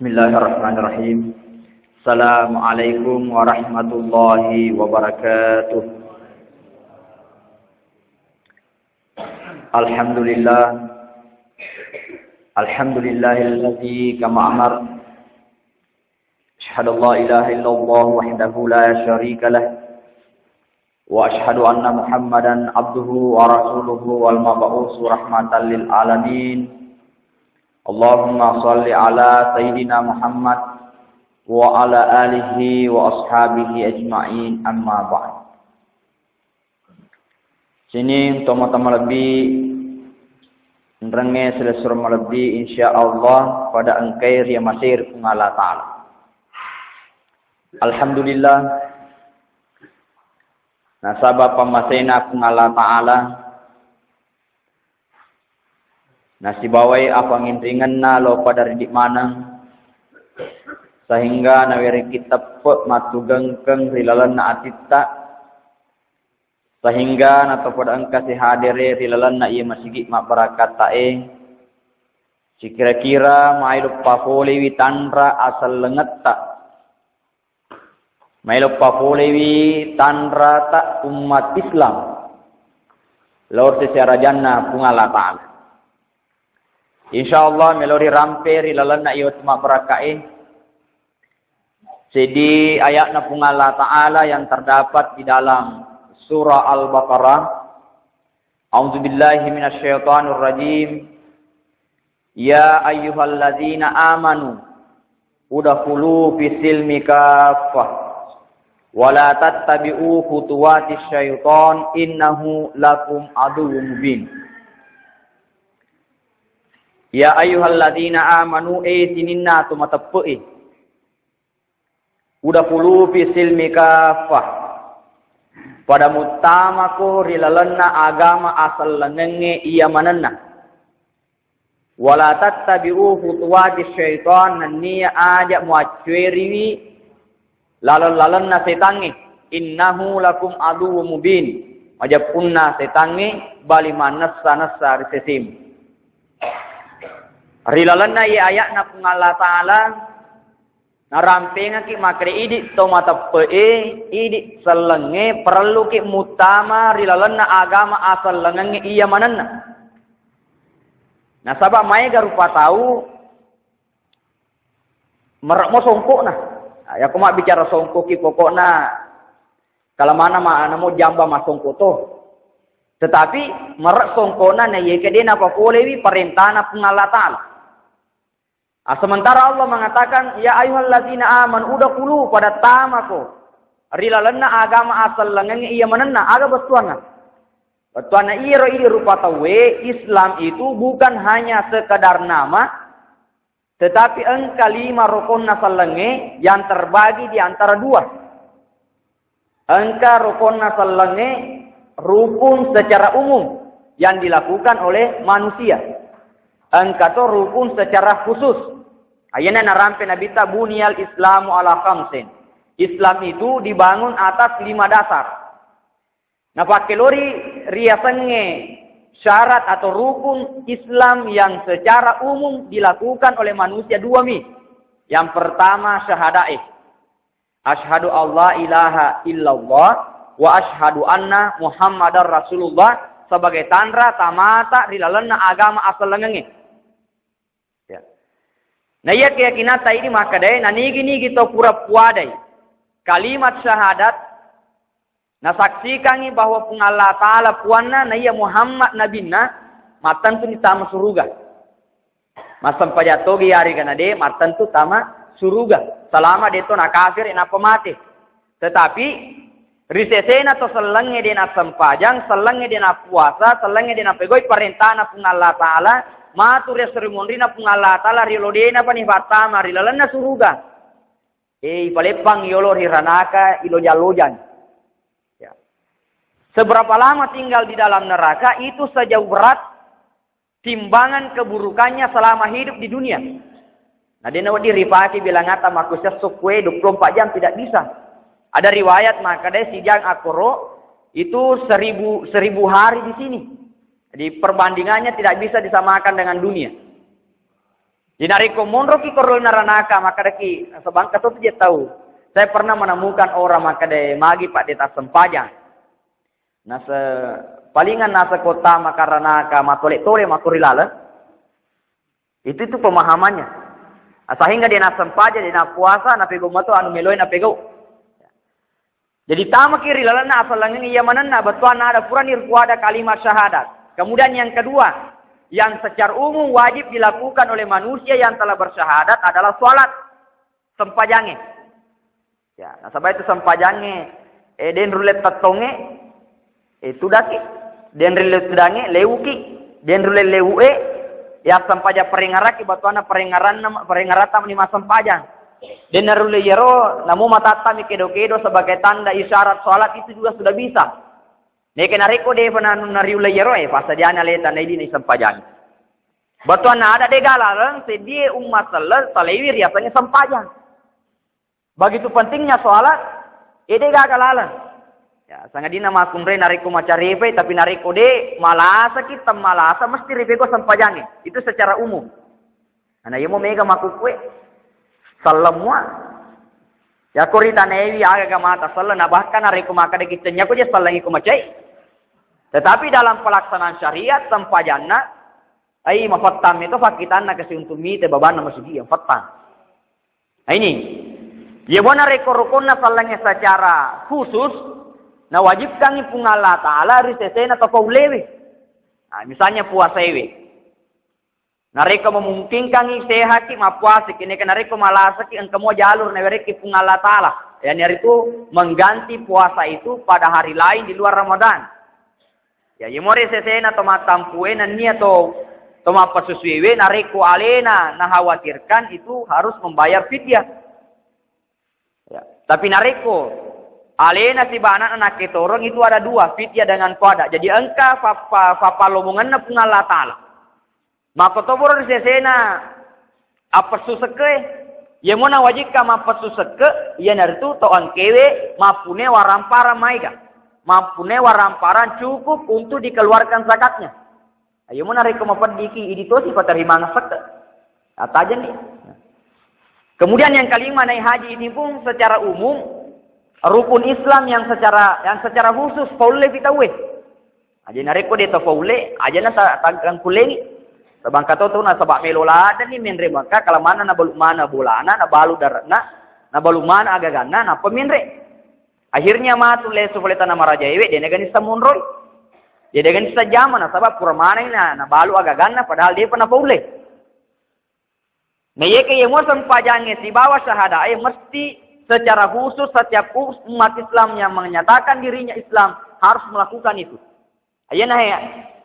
Bismillahirrahmanirrahim. Assalamualaikum warahmatullahi wabarakatuh. Alhamdulillahilladzi kama amar. Asyhadu an la ilaha illallah wahdahu la syarika lah. Wa asyhadu anna Muhammadan abduhu wa rasuluhu wal mab'uts rahmatan lil alamin. Allahumma shalli ala Sayyidina Muhammad wa ala alihi wa ashabihi ajma'in, amma ba'd. Sini toma-toma lebih nrenge selesur lebih insyaallah pada engkai ria masir kung Allah Ta'ala. Alhamdulillah nasabah pamasena kung Allah Ta'ala. Nasi bawai apa ngintringan na lo pada ridik manang sehingga nawiri kita put matu gengkeng rilalan na atita sehingga nato pada engka si hadire rilalan na iya masigit mak barakat tae si kira-kira mailup pafolewi tanra asal lenget tak mailup pafolewi tanra tak umat Islam lor secara jannah pungala ta'ala. InsyaAllah melori rampir ilalan na iyot mabarakain. Jadi ayat na pung Allah Ta'ala yang terdapat di dalam surah Al-Baqarah. A'udzubillahi minasyaitonir rajim. Ya ayyuhalladzina amanu udkhulu fis silmi kaffah wa la tattabi'u khutuwatis syaiton innahu lakum aduwwun mubin. Ya ayyuhalladzina amanu sininna tumatappu'i. Udah puluh fisil mikafah. Pada mutamaku rilalanna agama asal lengenge iya mananna. Wala tattabi'u khutuwatis syaitan nanniya aja muacueriwi lalan-lalanna setange. Innahu lakum aduwwun mubin. Majapunna setange bali manassa risesim. Rilalan na ayat na pung Allah Ta'ala narampingan ki makre idi to mata pe idi selenge perlu ki mutama rilalan na agama asal lengenge iya mananna. Nah sabab mai garupa tahu merak mo songko na. Ya kuma bicara songko ki pokokna kalau mana mo jamba masongko to. Tetapi merak songko na ye kedena apa polewi perintah na pung Allah Ta'ala. Sementara Allah mengatakan, ya ayyuhalladzina amanu udkhulu pada tamako rilalanna agama asal lengenge iya manenna aga betuana. Betuana iro rupa tawe Islam itu bukan hanya sekadar nama tetapi engka 5 rukun asal lenge yang terbagi di antara 2. Engka rukun asal lenge rukun secara umum yang dilakukan oleh manusia. Engka to rukun secara khusus. Ayana narampe Nabi buniyal Islamu ala khamsin. Islam itu dibangun atas 5 dasar. Nah pakai lori riasenge syarat atau rukun Islam yang secara umum dilakukan oleh manusia 2 mi. Yang pertama syahadaih. Asyhadu alla ilaha illallah wa asyhadu anna Muhammadar Rasulullah sebagai tanda tamata rilalanna agama asal lengenge. Nah iya keyakinan ini maka dai nanigi kita pura puadai kalimat syahadat nah saksikan bahwa pun Allah Ta'ala puanna nah iya Muhammad nabinna matan tu tama suruga masam pajatogi hari kana de matan tu tama suruga selama de to na kafir ina pemati tetapi risesena to selenge de na sampajang selenge de na puasa selenge de na pegoi perintah na pun Allah Ta'ala matu reseremondina pung Allah Ta'ala rilodena pani pertama rilalanna suruga. Palepang yolo hiranaka ilo jalojan. Ya. Seberapa lama tinggal di dalam neraka itu sejauh berat timbangan keburukannya selama hidup di dunia. Nah dia nawadi ripaki bilang ngata makusnya sukwe 24 jam tidak bisa. Ada riwayat maka deh sijang akoro itu 1000 hari di sini. Jadi perbandingannya tidak bisa disamakan dengan dunia. Dinariko monroki korol naranaka maka deki sebangka tu dia tahu. Saya pernah menemukan orang maka de magi pak deta sempajang. Nasa palingan nasa kota maka ranaka matole-tole makurilala. Itu pemahamannya. Sehingga dia na sempajang, dia na puasa, na pego mato anu meloy na pego. Jadi tama kiri lalana asal langin iya manana batuan ada puranir kuada kalimat syahadat. Kemudian yang kedua, yang secara umum wajib dilakukan oleh manusia yang telah bersyahadat adalah sholat sempajange. Ya, nah sebab itu sempajange, den rulet tatonge, itu daki, den rulet dange leuki, den rulet leue, ya sempaja peringaraki batuana peringarata lima sempajang. Den rulet yero, namu matata mikedo-kedo sebagai tanda isyarat sholat itu juga sudah bisa. Neke nareko de pananu nariula yero pasadiana leta na ini sempajang. Batuan ada de galalang sedie umat saleh talewir riasanya sempajang. Begitu pentingnya sholat, ede gagalalang. Ya, sangadina makumre nareko macarepe tapi nareko de malasa kita malasa mesti ripego sempajang. Itu secara umum. Ana yemo mega makukwe sallamwa ya korita nevi aga mata sallah na bahkan nareko maka de kitanya ko je sallangi ko macai. Tetapi dalam pelaksanaan syariat sempajana ai mafattam itu fakitanna kasi untuk mite babana masigi yang fattan. Nah ini ya bona reko-rukuna salangnya secara khusus na wajib kang ipungala taala risesena atau paulewe. Nah, misalnya puasa ewe. Nareko memungkinkan sehaki mapuasi kini kan nareko malasaki engkau jalur na reki pungala taala. Ya itu mengganti puasa itu pada hari lain di luar Ramadan. Ya yemore sesena toma tampue na nia toma pasusuiwe nareko alena na khawatirkan itu harus membayar fidyah. Ya, tapi nareko alena si bana anak ketorong itu ada dua, fidyah dengan qada. Jadi engka papa lomongan na pungala taala. Maka tobor sesena apa suseke yemona wajib ka mapasuseke ya nartu to angkewe mapune warampara maiga. Mampune waramparan cukup untuk dikeluarkan zakatnya. Ayo mana reko maperdiki iditosi paterhimang sekte. Ataja nih. Kemudian yang kelima naik haji ini pun secara umum rukun Islam yang secara khusus paule bitawe. Aja nareko de to paule, aja na tangkang kulengi. Sabang kato to na sabak melola dan ni menre maka kalau mana na balu mana bolana na balu daratna na balu mana agagana na peminre. Akhirnya matu lesu boleh tanah maraja ewe dia negani samunroy. Dia negani sajaman sebab kurmana na balu agak ganna padahal dia pernah paule. Nah ye ke yemo sempajangnya di bawah syahada mesti secara khusus setiap umat Islam yang menyatakan dirinya Islam harus melakukan itu. Ayeuna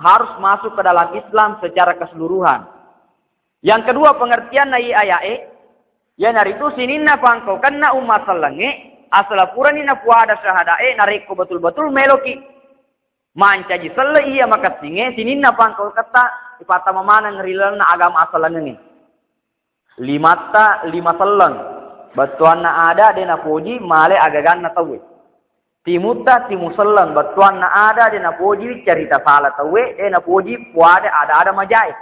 harus masuk ke dalam Islam secara keseluruhan. Yang kedua pengertian nai ayae ya naritu sininna pangko kana umat salange asal puranina puada syahadae nareko betul-betul meloki mancaji sele iya maka singe sininna pangko kata ipata mamana ngerilalna agama asalangenge lima selang batuanna ada dena puji male agaganna tawe timuta timuselang batuanna ada dena puji cerita salah tawe dena puji puada ada majai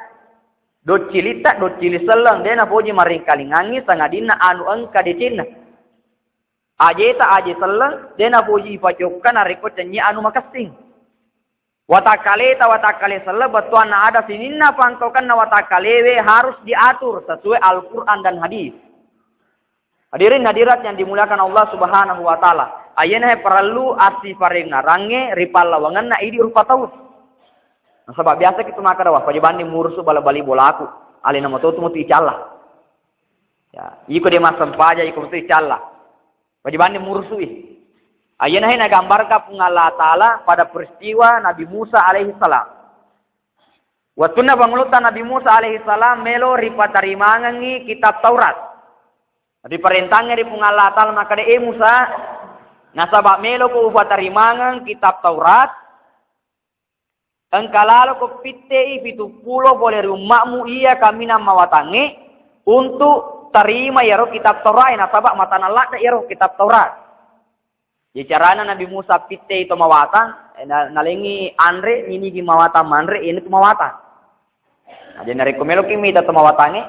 dot cilita dot cili selang dena puji maringkalingangi sangadina anu engka dicinna Ajeta aje selang dena puji pacokkan ariko cenyi anu makasting. Watakale sele batuan ada sininna pantokan na watakalewe harus diatur sesuai Al-Qur'an dan hadis. Hadirin hadirat yang dimuliakan Allah Subhanahu wa taala. Ayeuna perlu arti parengarange ripal lawangan na idi rupa tahu. Nah, sebab biasa kita maka dawah pajibandi mursu bala-bali bolaku. Alina moto tu muti calla. Ya, iko dia masam paja iko muti calla. Wajibani murusui. Ayeuna he nagambarkan pungala taala pada peristiwa Nabi Musa alaihi salam. Watuna bangulutan Nabi Musa alaihi salam melo ripatarimangangi kitab Taurat. Diperintahnya di pungala taala maka de Musa nasabak melo ko upatarimangan kitab Taurat. Engkalalo ko pitei 70 boleh rumahmu iya kami nama watangi untuk terima yaro kitab Taurat nasabak matana lak yaro kitab Taurat. Di carana Nabi Musa pitte itu mawatan nalengi andre ini di mawatan manre ini tu mawatan. Nah jadi nari kumelo kimi itu mawatange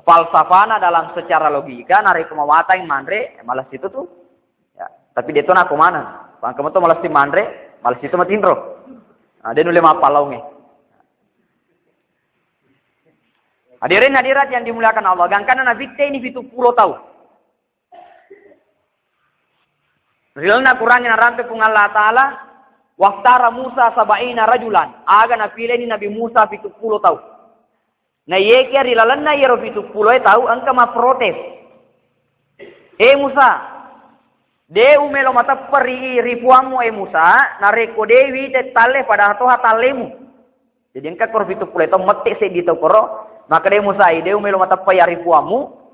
falsafana dalam secara logika nari kumawata yang mandre malas itu tuh. Ya, tapi dia tuh nak mana? Kamu tuh malas di mandre, malas itu matindro. Nah, dia nulis apa laungnya. Hadirin hadirat yang dimuliakan Allah, gangkana nabi ini 70 tahun. Rilna kurangin rampe pung Allah Ta'ala, waktara Musa sabaina rajulan, aga na pilih ni Nabi Musa 70 tahun. Na yeke rilalana yero 70 tahu angka ma protes. Musa, de umelo mata peri ripuamu Musa, na reko dewi te tale pada hatoha talemu. Jadi angka kor 70 tahun mati se dito koro, maka de Musa de umelo mata peri ripuamu.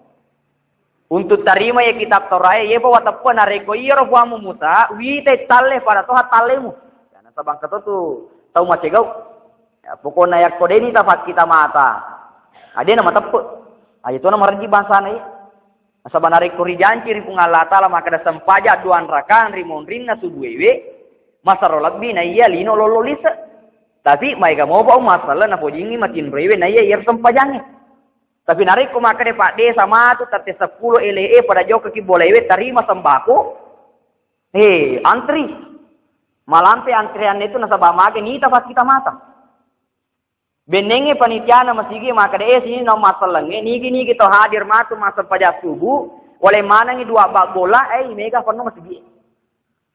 Untuk terima ya kitab Torah ya bawa tepan na reko yero puamu Musa, wi te tale pada hatoha talemu. Karena sabang keto tu tahu macegau. Ya pokoknya yak kode ini tafat kita mata. Ada nama tepe. Itu nama rezeki bangsa ni. Sabanari kuri janji ripung Allah Ta'ala maka ada sempaja duan rakan rimon rinna subuewe. Masarolat bi na iya lino lolo lisa. Tapi mereka mau bawa masalah na pojingi makin brewe na iya yer sempajangnya. Tapi narik ko maka de Pak D sama tu tate 10 LE pada jauh kaki bolewe terima sembako. Antri. Malampe antrian itu nasabah mage ni tafat kita mata. Benenge panitia na masigi maka de sini no masalange nigi kita hadir matu masa pajak subuh oleh mana ngi dua bak bola mega penuh masigi.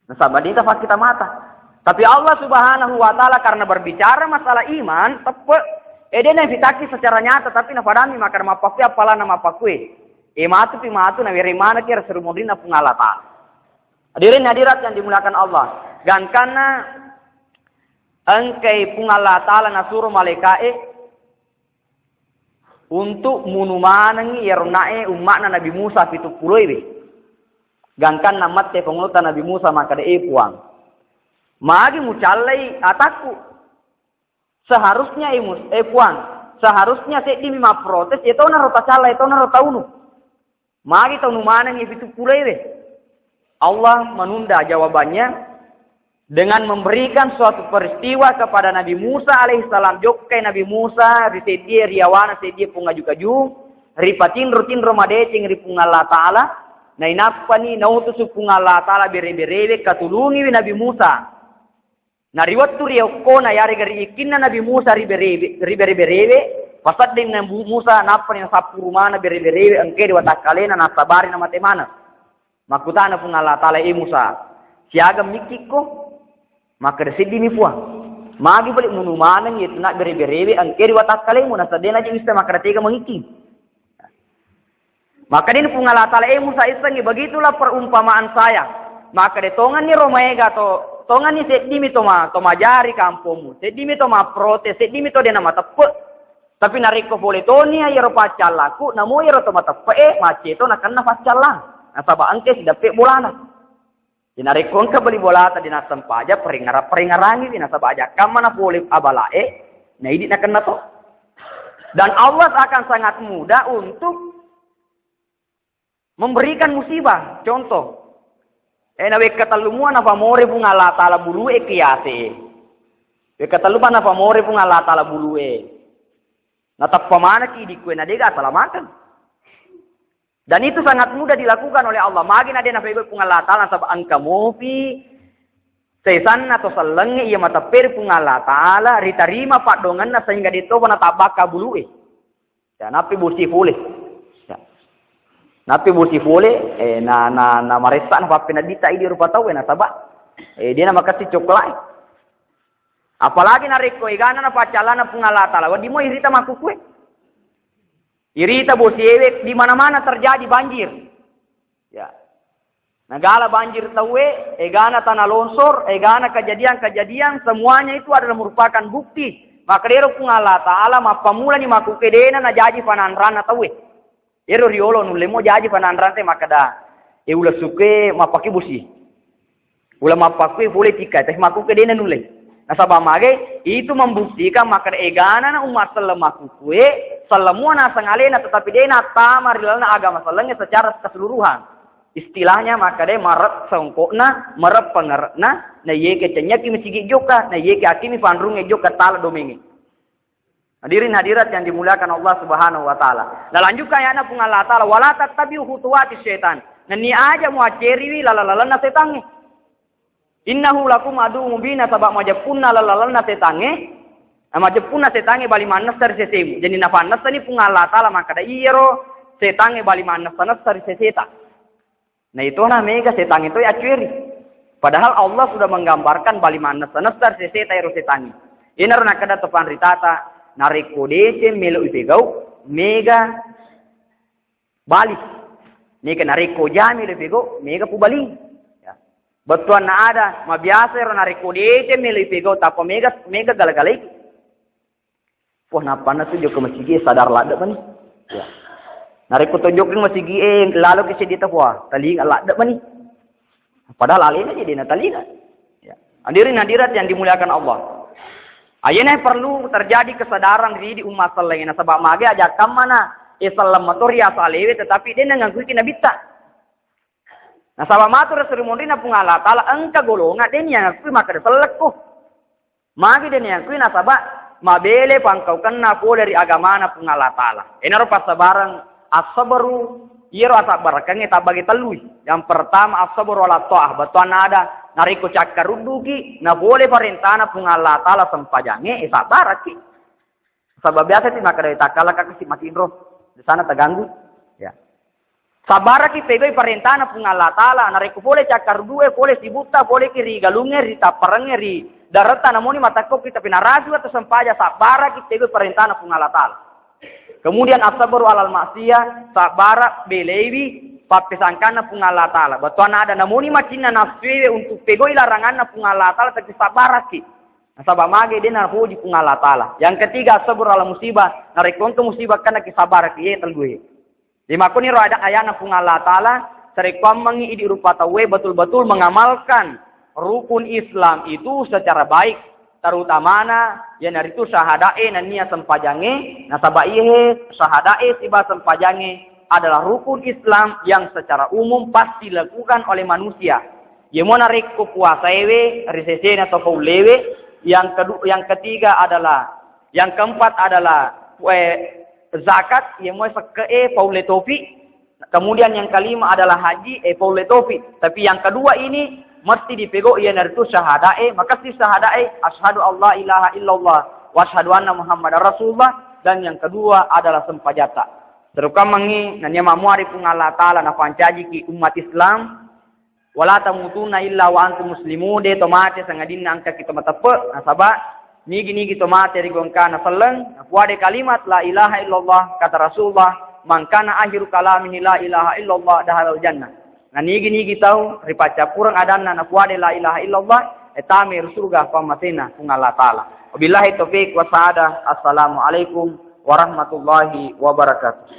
Nasabah ini tafat kita mata. Tapi Allah Subhanahu wa Ta'ala karena berbicara masalah iman tepe dia na fitaki secara nyata tapi na padami maka mapakui apala na mapakui. Matu na wiri mana kira serumudina pungalata. Hadirin hadirat yang dimuliakan Allah. Gangkana angkai pung Allah Ta'ala nasuruh malaikae untuk munumanangi yarunae umakna Nabi Musa 70 ibe. Gangkan namat te pengurutan Nabi Musa maka de puang. Magi mucallai ataku. Seharusnya puang. Seharusnya se di mima protes itu na rota callai itu na rota unu. Magi tahu numanangi 70 ibe. Allah menunda jawabannya dengan memberikan suatu peristiwa kepada Nabi Musa alaihissalam. Jokai Nabi Musa risedia riawana sedia pungaju-kaju ripatin rutin romadecing ripung Allah Ta'ala na inapani nautusu pung Allah Ta'ala bere-bere katulungi Nabi Musa na riwattu riokko na yari gari ikinna Nabi Musa ribere-bere pasat din Nabi Musa napani na sapurumana bere-bere angke diwatakalena na sabari na matemana makutana pung Allah Ta'ala Musa siagam mikiko maka desidi ni puang. Magi balik munumanan itu nak beri-beri angkeri watak kalemu nasa dena je bisa maka tiga mengiki. Maka ini pungala Ta'ala Musa isangi begitulah perumpamaan saya. Maka de tongan ni romaega to tongan ni sedimi toma jari kampungmu. Sedimi toma protes, sedimi to dena mata pe. Tapi nariko boleh toni ayero pacalaku namo ayero toma tepe mace to nak kena pacalang. Nasaba angke sudah pe bolana. Dinarikon ka beli bola ta dinasam paja peringarangi dinasaba aja kamana boleh abalae na idi na kena to. Dan Allah akan sangat mudah untuk memberikan musibah. Contoh na we katalumuan na pamore bunga Allah Ta'ala bulue kiase. We katalupan na pamore bunga Allah Ta'ala bulue. Natapamana ki di kue na dega salamatan. Dan itu sangat mudah dilakukan oleh Allah. Magin ada na pegol pung Allah Ta'ala sabab angka mopi sesan atau selenge ia mata per pung Allah Ta'ala ritarima pak dongan na sehingga dito na tabaka bulue. Ya napi busi boleh. Ya. Napi busi boleh na maresa na papinadita idi rupa tahu na sabab dia na makasi coklai. Apalagi na reko igana na pacalana pung Allah Ta'ala. Wadi mo irita makukue. Irita bosiewek di mana-mana terjadi banjir. Ya. Negala banjir tawe, egana tanah longsor, egana kejadian-kejadian semuanya itu adalah merupakan bukti. Maka dero pung Allah Ta'ala mapamula ni makukedena na jaji pananrana tawe. Ero riolo nulemo jaji pananrana te makada. Ula suke mapaki busi. Ula mapaki boleh tikai teh makukedena nule. Nasabah mage itu membuktikan maka egana na umat lemah kue semua na sengalena tetapi dia na tamarilna agama selengnya secara keseluruhan. Istilahnya maka dia marep songkokna, marep pengerekna, na ye ke cenyak ki misigi joka, na ye ke akimi pandrunge joka tala domengi. Hadirin hadirat yang dimuliakan Allah Subhanahu wa taala. Nah lanjutkan ya anak Allah taala wala tattabi'u khutuwati syaitan. Nani aja mau aceriwi lalalana setange. Innahu lakum adu mubina sabak majapunna lalalana setange. Majapunna setange bali manas dari sesemu. Jadi nafanas ni pun Allah taala maka da iro setange bali manas dari seseta. Nah itu mega setang itu ya aceri. Padahal Allah sudah menggambarkan bali manas dari seseta iro setange. Ina rona kada topan ritata nariko dece melo ipegau mega balik nika nariko jami ipegau mega pubali ya betuan na ada mabiasa ro nariko dece melo ipegau tapa mega galagalai poh napa na tujo ke masigi sadar lada bani ya nariko tunjuk ke masigi lalu ke sedita poa talinga lada bani padahal alina jadi na talinga ya hadirin hadirat yang dimuliakan Allah. Ayana perlu terjadi kesadaran di umat sallallahu sebab mage aja kamana Islam matoria salewe tetapi dia ngangkui kina bitta. Nah sabab matur serumondina pun Allah taala engka golonga den yang ngakui maka selekku. Mage den yang ngakui nasaba mabele pangkau kena po dari agama na pun Allah taala. Ena rupa sabarang as-sabru yero asabar kange tabagi telui. Yang pertama as-sabru ala ta'ah batuan ada nariko cakaruduki na boleh perintahna pun Allah taala sempajange sabaraki sabab biasa ti maka dari takala kakasi mati roh di sana terganggu ya sabaraki pegoi perintahna pun Allah taala nariko boleh cakardue boleh sibuta boleh kiri galunge ri taparenge ri darata namoni matakok kita pinaraju atau sempaja sabaraki pegoi perintahna pun Allah taala kemudian as-sabru alal maksiyah sabara belewi papisangkana pun Allah taala batuan ada namuni macina nafsuwe untuk pegoi laranganna pun Allah taala tapi sabaraki nasaba mage dena puji pun Allah taala yang ketiga sabur ala musibah narekon ke musibah kana ki sabaraki ye telgue di makoni ro ada ayana pun Allah taala tarekom mangi idi rupa tawe betul-betul mengamalkan rukun Islam itu secara baik terutamana yang dari itu syahadae nan niat sempajange nasaba iye syahadae tiba sempajange adalah rukun Islam yang secara umum pasti dilakukan oleh manusia. Yemona reko puasa ewe, risesena atau paulewe. Yang ketiga adalah, yang keempat adalah zakat, yemona seke paule topi. Kemudian yang kelima adalah haji, paule topi. Tapi yang kedua ini mesti dipego ia dari itu syahadae. Maka si syahadae, asyhadu Allah ilaha illallah wa asyhadu anna Muhammadar Rasulullah. Dan yang kedua adalah sempajata. Terukamangi nanya mamuari pun Allah taala na pancaji ki umat Islam wala tamutuna illa wa antum muslimun de tomate sangadin angka kita matape nasaba nigi tomate rigongka na saleng puade kalimat la ilaha illallah kata Rasulullah man kana akhiru kalamihi la ilaha illallah dahalul jannah na nigi tahu ripaca kurang adanna na puade la ilaha illallah etame surga pamatena pun Allah taala wabillahi taufiq wa saada assalamu alaikum warahmatullahi wabarakatuh.